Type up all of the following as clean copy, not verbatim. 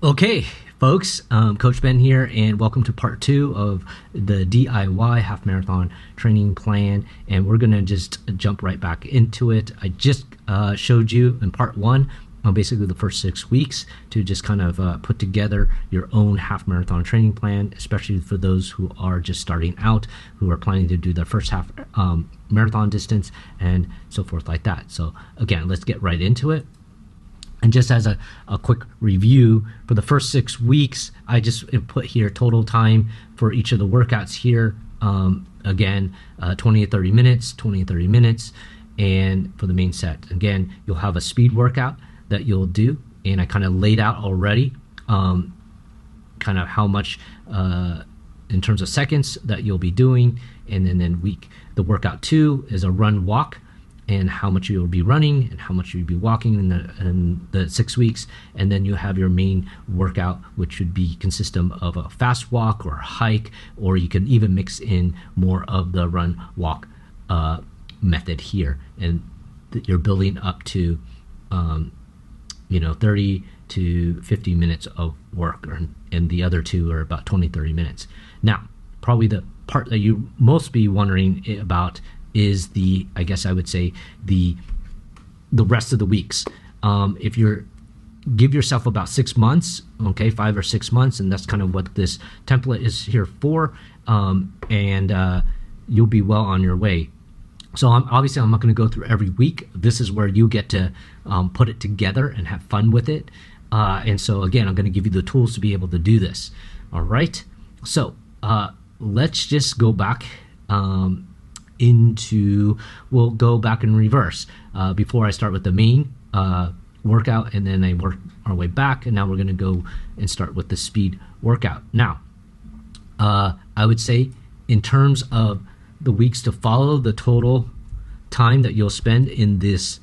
Okay, folks, Coach Ben here, and welcome to part 2 of the DIY half marathon training plan. And we're going to just jump right back into it. I just showed you in part 1 basically the first 6 weeks to just kind of put together your own half marathon training plan, especially for those who are just starting out, who are planning to do their first half marathon distance and so forth like that. So again, let's get right into it. And just as a quick review, for the first 6 weeks, I just put here total time for each of the workouts here. Again, 20 to 30 minutes, 20 to 30 minutes. And for the main set, again, you'll have a speed workout that you'll do. And I kind of laid out already kind of how much in terms of seconds that you'll be doing. And then the workout 2 is a run walk, and how much you'll be running and how much you'll be walking in the 6 weeks. And then you have your main workout, which would be consist of a fast walk or a hike, or you can even mix in more of the run walk method here. And you're building up to 30 to 50 minutes of work, and the other two are about 20-30 minutes. Now, probably the part that you most be wondering about is I guess I would say the rest of the weeks. If give yourself about 6 months, okay, 5 or 6 months, and that's kind of what this template is here for, and you'll be well on your way. So obviously I'm not going to go through every week. This is where you get to put it together and have fun with it. And so again, I'm going to give you the tools to be able to do this. All right. So let's just go back we'll go back in reverse before I start with the main workout, and then I work our way back, and now we're going to go and start with the speed workout. Now, I would say in terms of the weeks to follow, the total time that you'll spend in these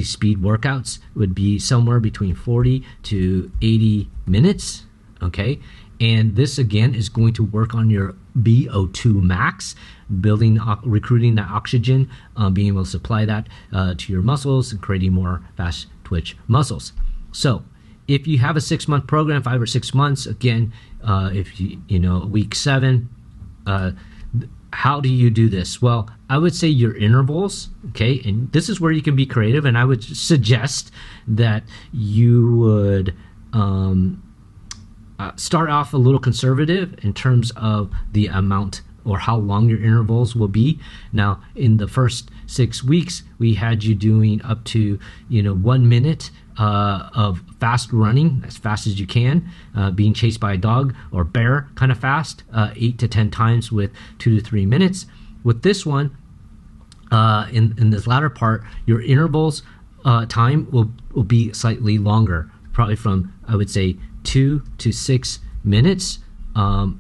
speed workouts would be somewhere between 40 to 80 minutes, okay? And this again is going to work on your VO2 max, recruiting that oxygen, being able to supply that to your muscles and creating more fast twitch muscles. So if you have a 6-month program, 5 or 6 months, again, if week 7, how do you do this? Well, I would say your intervals, okay, and this is where you can be creative, and I would suggest that you would start off a little conservative in terms of the amount or how long your intervals will be. Now, in the first 6 weeks, we had you doing up to 1 minute of fast running, as fast as you can, being chased by a dog or bear kind of fast, 8 to 10 times with 2 to 3 minutes. With this one, in this latter part, your intervals time will be slightly longer, probably from, I would say, 2 to 6 minutes for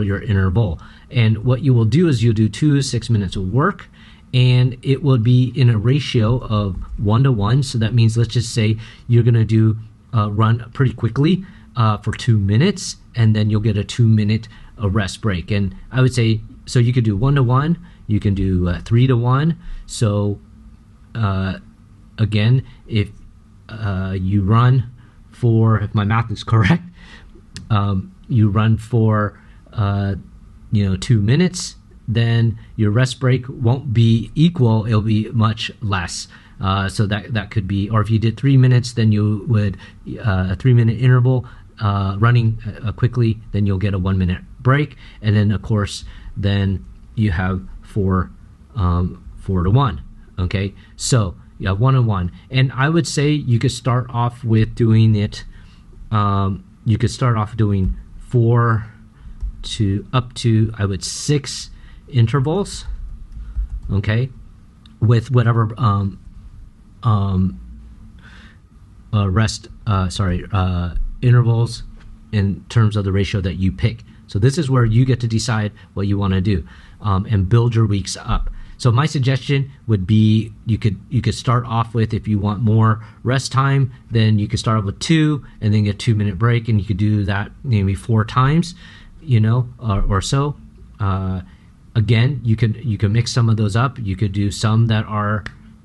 your interval. And what you will do is you'll do 2 to 6 minutes of work, and it will be in a ratio of 1-to-1. So that means, let's just say you're going to do run pretty quickly for 2 minutes, and then you'll get a 2-minute rest break. And I would say, so you could do 1-to-1, you can do 3-to-1. So again, if you run for, if my math is correct, you run for 2 minutes, then your rest break won't be equal, it'll be much less. So that could be, or if you did 3 minutes, then you would a 3-minute interval running quickly, then you'll get a 1-minute break, and then of course then you have 4-to-1. Okay, so you have 1-to-1, and I would say you could start off with doing it. You could start off doing 4 to up to, I would, 6 intervals, okay, with whatever intervals in terms of the ratio that you pick. So this is where you get to decide what you want to do and build your weeks up. So my suggestion would be you could start off with, if you want more rest time, then you could start off with 2 and then get a 2-minute break, and you could do that maybe 4 times, or so. Again, you can mix some of those up. You could do some that are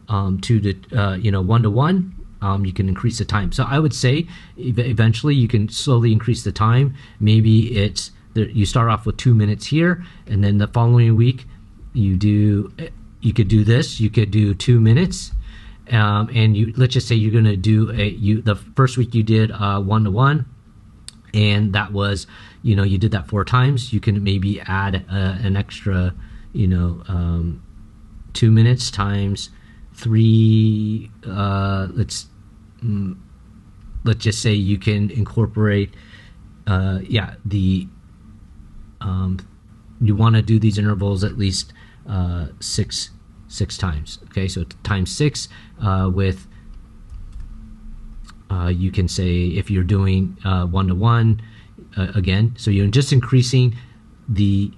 1-to-1, you can increase the time. So I would say eventually you can slowly increase the time. Maybe it's you start off with 2 minutes here, and then the following week you could do this. You could do 2 minutes, and let's just say you're going to do the first week you did 1-to-1, and that was, you did that 4 times. You can maybe add an extra, 2 minutes times 3. Let's just say you can incorporate, you want to do these intervals at least 6 times. Okay, so times 6 with. You can say if you're doing 1-to-1 again, so you're just increasing the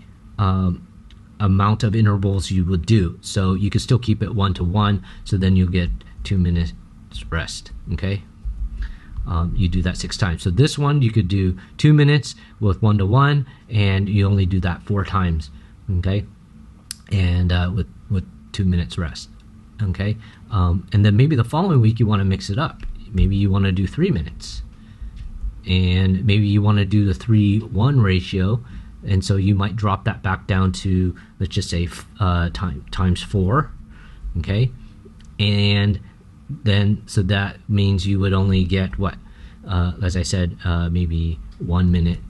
amount of intervals you would do. So you can still keep it 1-to-1, so then you'll get 2 minutes rest. Okay, you do that 6 times. So this one you could do 2 minutes with 1-to-1, and you only do that 4 times. Okay, and with 2 minutes rest. Okay, and then maybe the following week you want to mix it up. Maybe you want to do 3 minutes, and maybe you want to do the 3-1 ratio, and so you might drop that back down to, let's just say, times 4. Okay, and then so that means you would only get what, as I said, maybe 1 minute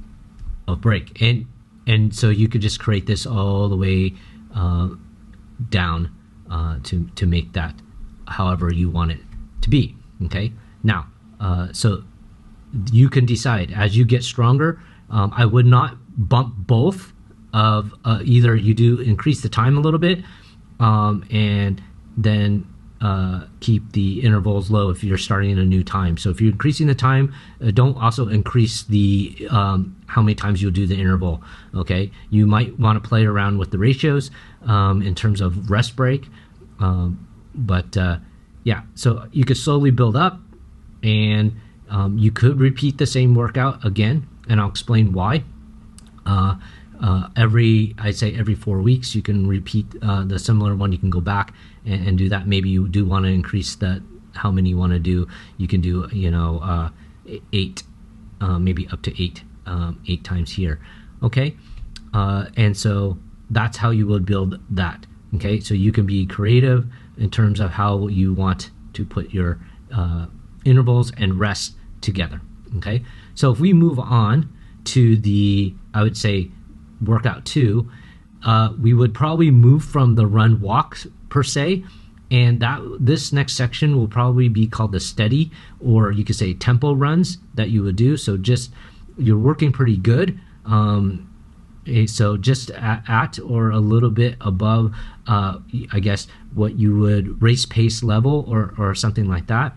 of break, and so you could just create this all the way down to make that however you want it to be. Okay, now so you can decide as you get stronger. I would not bump both of either you do increase the time a little bit, and then keep the intervals low if you're starting a new time. So if you're increasing the time, don't also increase the how many times you'll do the interval. Okay, you might want to play around with the ratios in terms of rest break, but yeah, so you could slowly build up, and you could repeat the same workout again, and I'll explain why. I'd say every 4 weeks you can repeat the similar one. You can go back and do that. Maybe you do want to increase that, how many you want to do. You can do 8, maybe up to 8 times here. Okay, and so that's how you would build that. Okay, so you can be creative in terms of how you want to put your intervals and rest together. Okay, so if we move on to the, I would say, workout 2, we would probably move from the run walk per se, and this next section will probably be called the steady, or you could say tempo runs that you would do. So just you're working pretty good, so just at or a little bit above I guess what you would race pace level or something like that.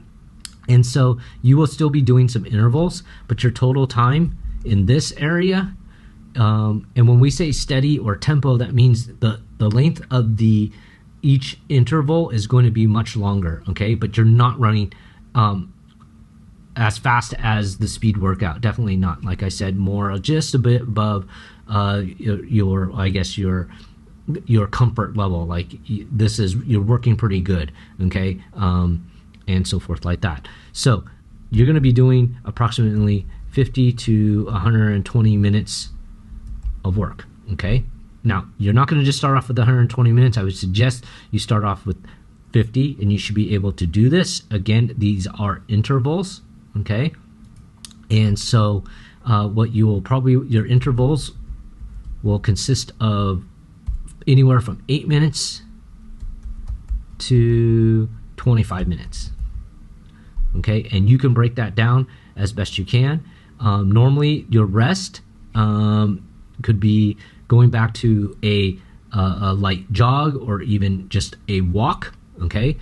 And so you will still be doing some intervals, but your total time in this area, and when we say steady or tempo, that means the length of each interval is going to be much longer. Okay, but you're not running as fast as the speed workout. Definitely not. Like I said, more just a bit above your I guess your comfort level. Like you're working pretty good. Okay, and so forth like that. So you're going to be doing approximately 50 to 120 minutes of work. Okay, now you're not going to just start off with 120 minutes. I would suggest you start off with 50, and you should be able to do this. Again, these are intervals. Okay, and so your intervals will consist of anywhere from 8 minutes to 25 minutes. Okay, and you can break that down as best you can. Normally your rest could be going back to a light jog or even just a walk. Okay,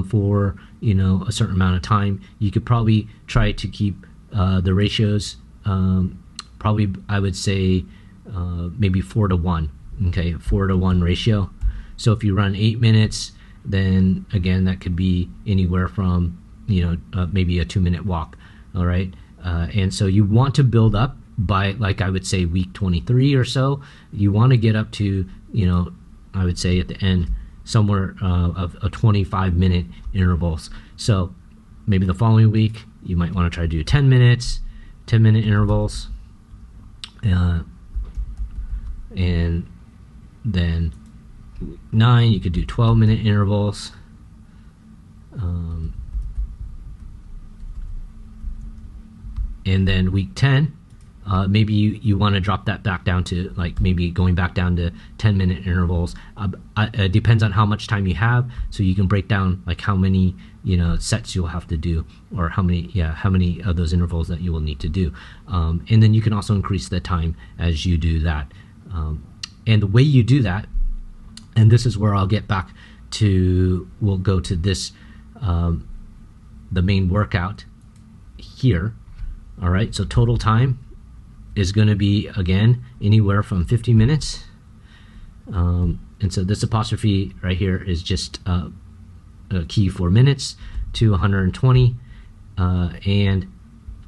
for a certain amount of time. You could probably try to keep the ratios probably, I would say, maybe 4-to-1. Okay, 4-to-1 ratio. So if you run 8 minutes, then again that could be anywhere from maybe a 2-minute walk. All right, and so you want to build up by, like I would say, week 23 or so. You want to get up to I would say at the end somewhere of a 25-minute intervals. So maybe the following week, you might want to try to do 10 minutes, 10-minute intervals. And then week 9, you could do 12-minute intervals. And then week 10, maybe you want to drop that back down to like maybe going back down to 10-minute intervals. It depends on how much time you have, so you can break down like how many sets you'll have to do, or how many of those intervals that you will need to do. And then you can also increase the time as you do that. And the way you do that, and this is where I'll get back to, we'll go to this, the main workout here. All right, so total time is going to be, again, anywhere from 50 minutes. And so this apostrophe right here is just a key for minutes to 120. And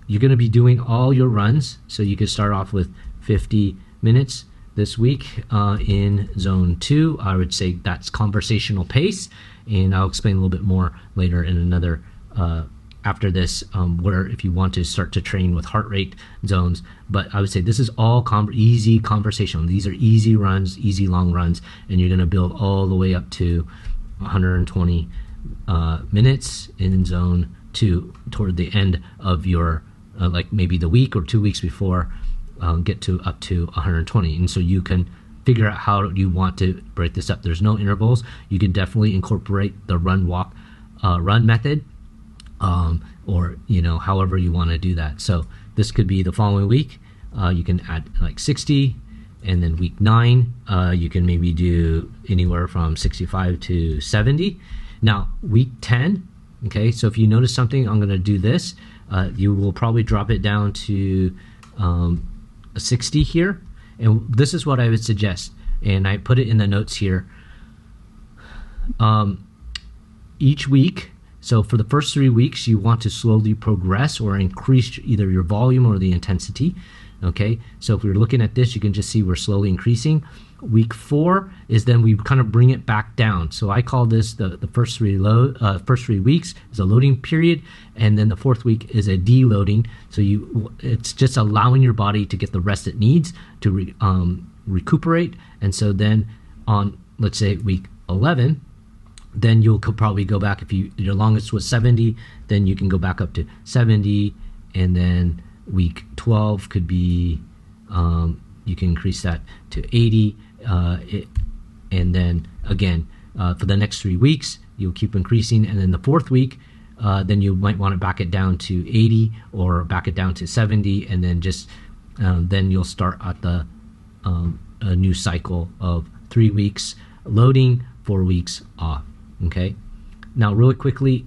you're going to be doing all your runs. So you could start off with 50 minutes this week in zone 2. I would say that's conversational pace. And I'll explain a little bit more later in another after this, where if you want to start to train with heart rate zones. But I would say this is all easy conversational. These are easy runs, easy long runs, and you're going to build all the way up to 120 minutes in zone 2 toward the end of your like maybe the week or 2 weeks before, get to up to 120. And so you can figure out how you want to break this up. There's no intervals. You can definitely incorporate the run walk run method, or however you want to do that. So this could be the following week. You can add like 60, and then week 9 you can maybe do anywhere from 65 to 70. Now week 10, okay, so if you notice something, I'm going to do this. You will probably drop it down to 60 here, and this is what I would suggest, and I put it in the notes here. Each week, so for the first 3 weeks, you want to slowly progress or increase either your volume or the intensity. Okay, so if we're looking at this, you can just see we're slowly increasing. Week 4 is then we kind of bring it back down. So I call this the first 3 weeks is a loading period, and then the 4th week is a deloading. So it's just allowing your body to get the rest it needs to recuperate. And so then on, let's say, week 11, then you'll probably go back. If your longest was 70, then you can go back up to 70, and then week 12 could be you can increase that to 80, and then again for the next 3 weeks you'll keep increasing, and then the 4th week then you might want to back it down to 80 or back it down to 70, and then just then you'll start at the a new cycle of 3 weeks loading, 4 weeks off. Okay, now really quickly,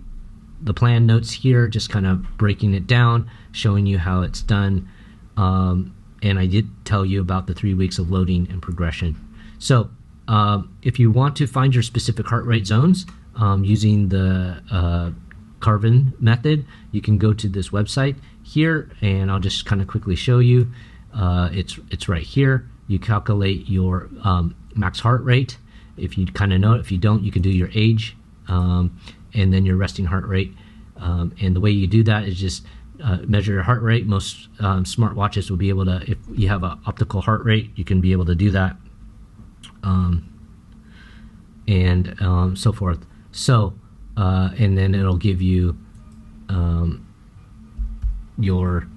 the plan notes here, just kind of breaking it down, showing you how it's done. And I did tell you about the 3 weeks of loading and progression. So if you want to find your specific heart rate zones using the Carvin method, you can go to this website here, and I'll just kind of quickly show you. It's right here. You calculate your max heart rate. If you kind of know it, if you don't, you can do your age, and then your resting heart rate. And the way you do that is just measure your heart rate. Most smart watches will be able to, if you have an optical heart rate, you can be able to do that, and so forth. So, and then it'll give you your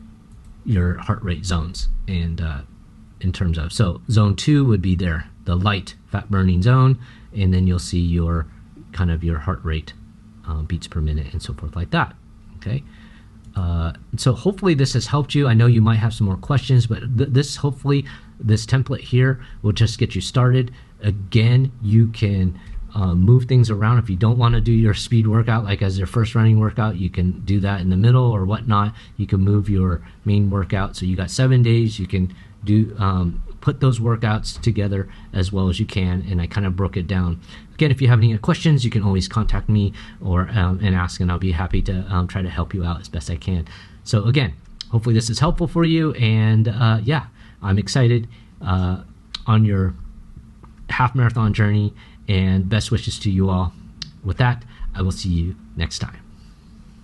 heart rate zones, and in terms of, so zone 2 would be there, the light fat burning zone, and then you'll see your kind of your heart rate, beats per minute and so forth like that. Okay, so hopefully this has helped you. I know you might have some more questions, but hopefully this template here will just get you started. Again, you can move things around. If you don't want to do your speed workout like as your first running workout, you can do that in the middle or whatnot. You can move your main workout. So you got 7 days. You can do put those workouts together as well as you can, and I kind of broke it down. Again, if you have any questions, you can always contact me or and ask, and I'll be happy to try to help you out as best I can. So again, hopefully this is helpful for you, and yeah, I'm excited on your half marathon journey, and best wishes to you all. With that, I will see you next time.